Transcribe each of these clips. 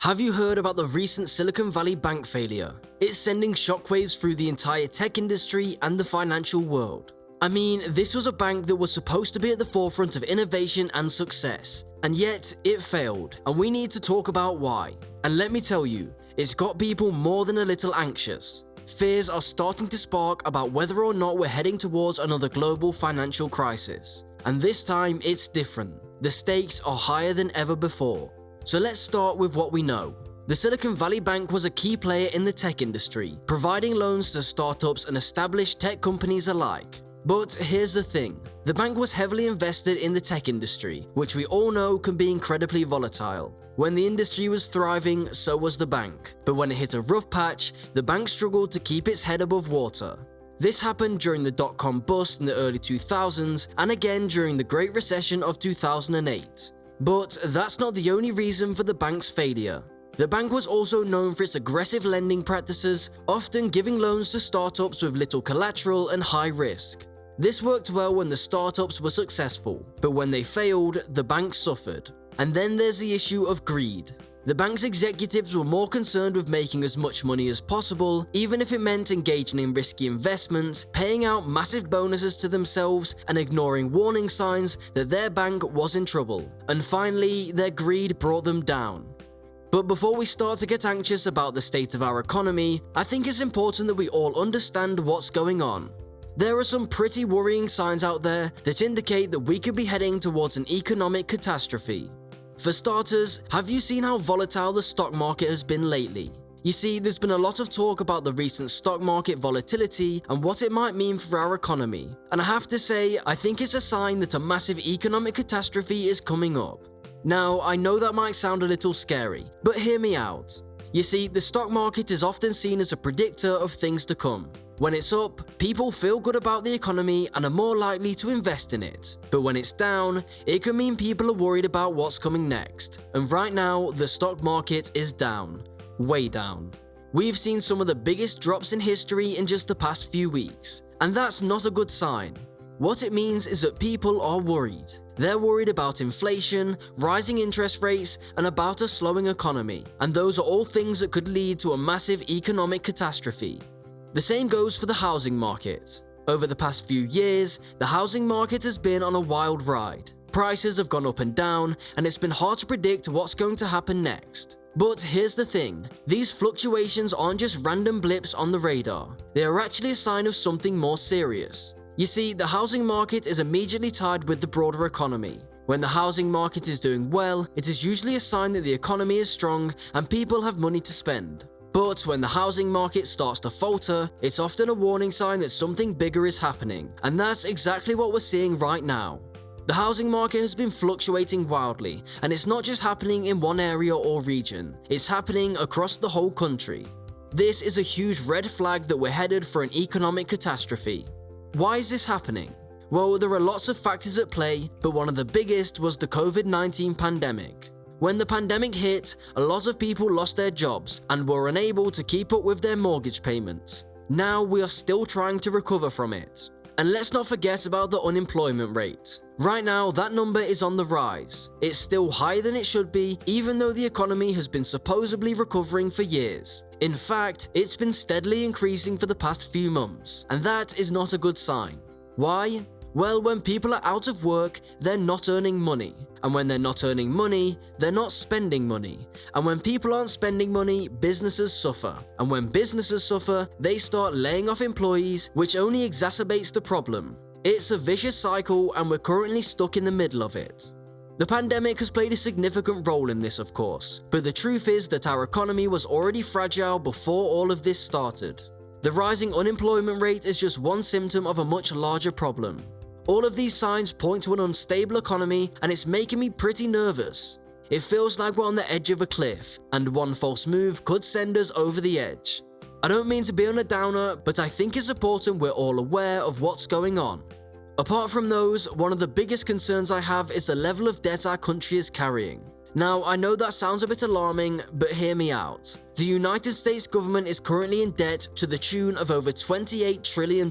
Have you heard about the recent Silicon Valley Bank failure? It's sending shockwaves through the entire tech industry and the financial world. I mean, this was a bank that was supposed to be at the forefront of innovation and success, and yet it failed, and we need to talk about why. And let me tell you, it's got people more than a little anxious. Fears are starting to spark about whether or not we're heading towards another global financial crisis. And this time, it's different. The stakes are higher than ever before. So let's start with what we know. The Silicon Valley Bank was a key player in the tech industry, providing loans to startups and established tech companies alike. But here's the thing, the bank was heavily invested in the tech industry, which we all know can be incredibly volatile. When the industry was thriving, so was the bank. But when it hit a rough patch, the bank struggled to keep its head above water. This happened during the dot-com bust in the early 2000s and again during the Great Recession of 2008. But that's not the only reason for the bank's failure. The bank was also known for its aggressive lending practices, often giving loans to startups with little collateral and high risk. This worked well when the startups were successful, but when they failed, the bank suffered. And then there's the issue of greed. The bank's executives were more concerned with making as much money as possible, even if it meant engaging in risky investments, paying out massive bonuses to themselves, and ignoring warning signs that their bank was in trouble. And finally, their greed brought them down. But before we start to get anxious about the state of our economy, I think it's important that we all understand what's going on. There are some pretty worrying signs out there that indicate that we could be heading towards an economic catastrophe. For starters, have you seen how volatile the stock market has been lately? You see, there's been a lot of talk about the recent stock market volatility and what it might mean for our economy. And I have to say, I think it's a sign that a massive economic catastrophe is coming up. Now, I know that might sound a little scary, but hear me out. You see, the stock market is often seen as a predictor of things to come. When it's up, people feel good about the economy and are more likely to invest in it. But when it's down, it can mean people are worried about what's coming next. And right now, the stock market is down. Way down. We've seen some of the biggest drops in history in just the past few weeks. And that's not a good sign. What it means is that people are worried. They're worried about inflation, rising interest rates, and about a slowing economy. And those are all things that could lead to a massive economic catastrophe. The same goes for the housing market. Over the past few years, the housing market has been on a wild ride. Prices have gone up and down, and it's been hard to predict what's going to happen next. But here's the thing, these fluctuations aren't just random blips on the radar. They are actually a sign of something more serious. You see, the housing market is immediately tied with the broader economy. When the housing market is doing well, it is usually a sign that the economy is strong and people have money to spend. But when the housing market starts to falter, it's often a warning sign that something bigger is happening, and that's exactly what we're seeing right now. The housing market has been fluctuating wildly, and it's not just happening in one area or region, it's happening across the whole country. This is a huge red flag that we're headed for an economic catastrophe. Why is this happening? Well, there are lots of factors at play, but one of the biggest was the COVID-19 pandemic. When the pandemic hit, a lot of people lost their jobs and were unable to keep up with their mortgage payments. Now we are still trying to recover from it. And let's not forget about the unemployment rate. Right now, that number is on the rise. It's still higher than it should be, even though the economy has been supposedly recovering for years. In fact, it's been steadily increasing for the past few months, and that is not a good sign. Why? Well, when people are out of work, they're not earning money. And when they're not earning money, they're not spending money. And when people aren't spending money, businesses suffer. And when businesses suffer, they start laying off employees, which only exacerbates the problem. It's a vicious cycle, and we're currently stuck in the middle of it. The pandemic has played a significant role in this, of course, but the truth is that our economy was already fragile before all of this started. The rising unemployment rate is just one symptom of a much larger problem. All of these signs point to an unstable economy, and it's making me pretty nervous. It feels like we're on the edge of a cliff, and one false move could send us over the edge. I don't mean to be on a downer, but I think it's important we're all aware of what's going on. Apart from those, one of the biggest concerns I have is the level of debt our country is carrying. Now, I know that sounds a bit alarming, but hear me out. The United States government is currently in debt to the tune of over $28 trillion.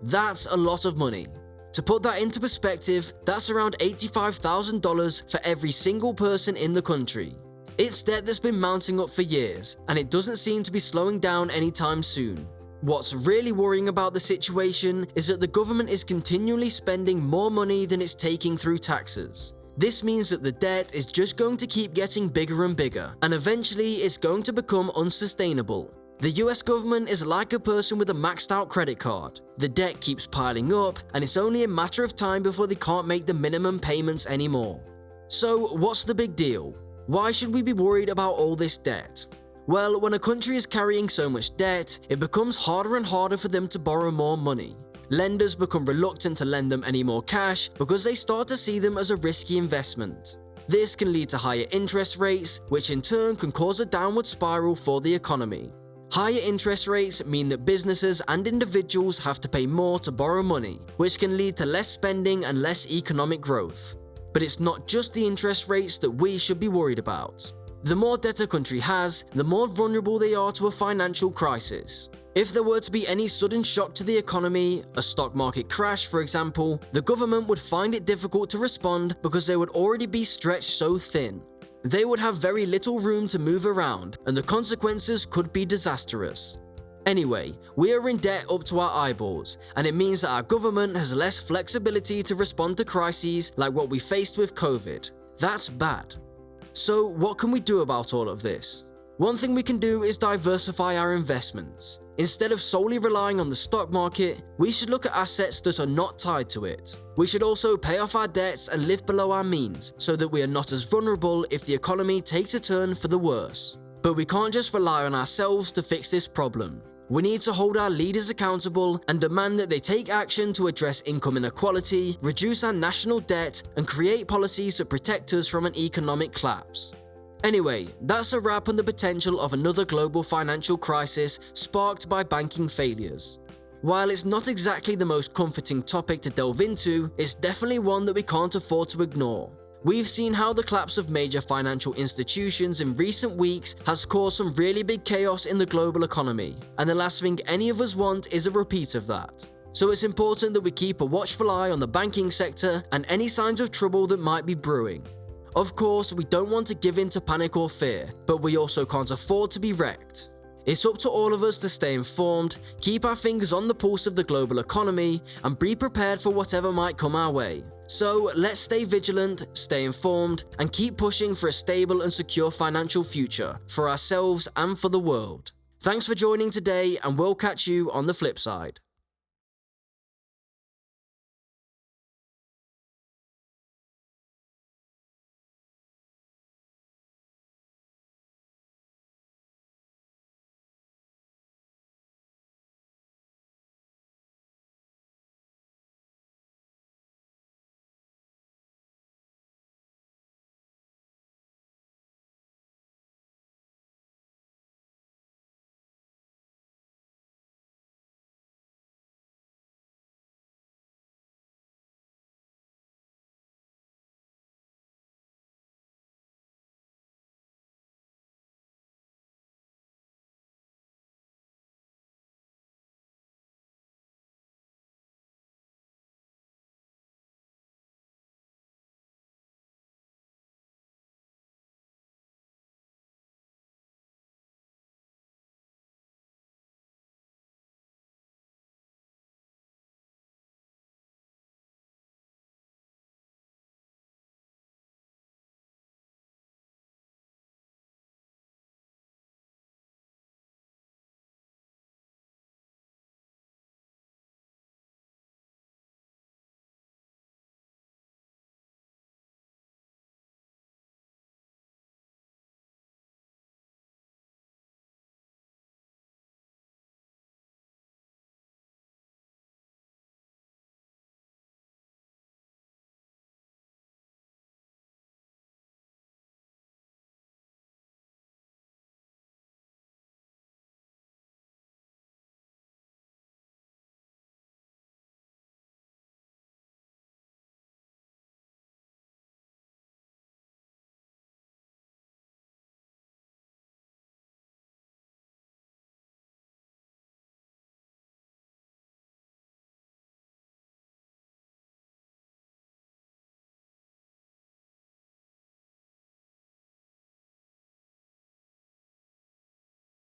That's a lot of money. To put that into perspective, that's around $85,000 for every single person in the country. It's debt that's been mounting up for years, and it doesn't seem to be slowing down anytime soon. What's really worrying about the situation is that the government is continually spending more money than it's taking through taxes. This means that the debt is just going to keep getting bigger and bigger, and eventually it's going to become unsustainable. The US government is like a person with a maxed out credit card. The debt keeps piling up, and it's only a matter of time before they can't make the minimum payments anymore. So what's the big deal? Why should we be worried about all this debt? Well, when a country is carrying so much debt, it becomes harder and harder for them to borrow more money. Lenders become reluctant to lend them any more cash because they start to see them as a risky investment. This can lead to higher interest rates, which in turn can cause a downward spiral for the economy. Higher interest rates mean that businesses and individuals have to pay more to borrow money, which can lead to less spending and less economic growth. But it's not just the interest rates that we should be worried about. The more debt a country has, the more vulnerable they are to a financial crisis. If there were to be any sudden shock to the economy, a stock market crash for example, the government would find it difficult to respond because they would already be stretched so thin. They would have very little room to move around, and the consequences could be disastrous. Anyway, we are in debt up to our eyeballs, and it means that our government has less flexibility to respond to crises like what we faced with COVID. That's bad. So what can we do about all of this? One thing we can do is diversify our investments. Instead of solely relying on the stock market, we should look at assets that are not tied to it. We should also pay off our debts and live below our means so that we are not as vulnerable if the economy takes a turn for the worse. But we can't just rely on ourselves to fix this problem. We need to hold our leaders accountable and demand that they take action to address income inequality, reduce our national debt, and create policies that protect us from an economic collapse. Anyway, that's a wrap on the potential of another global financial crisis sparked by banking failures. While it's not exactly the most comforting topic to delve into, it's definitely one that we can't afford to ignore. We've seen how the collapse of major financial institutions in recent weeks has caused some really big chaos in the global economy, and the last thing any of us want is a repeat of that. So it's important that we keep a watchful eye on the banking sector and any signs of trouble that might be brewing. Of course, we don't want to give in to panic or fear, but we also can't afford to be wrecked. It's up to all of us to stay informed, keep our fingers on the pulse of the global economy, and be prepared for whatever might come our way. So let's stay vigilant, stay informed, and keep pushing for a stable and secure financial future for ourselves and for the world. Thanks for joining today, and we'll catch you on the flip side.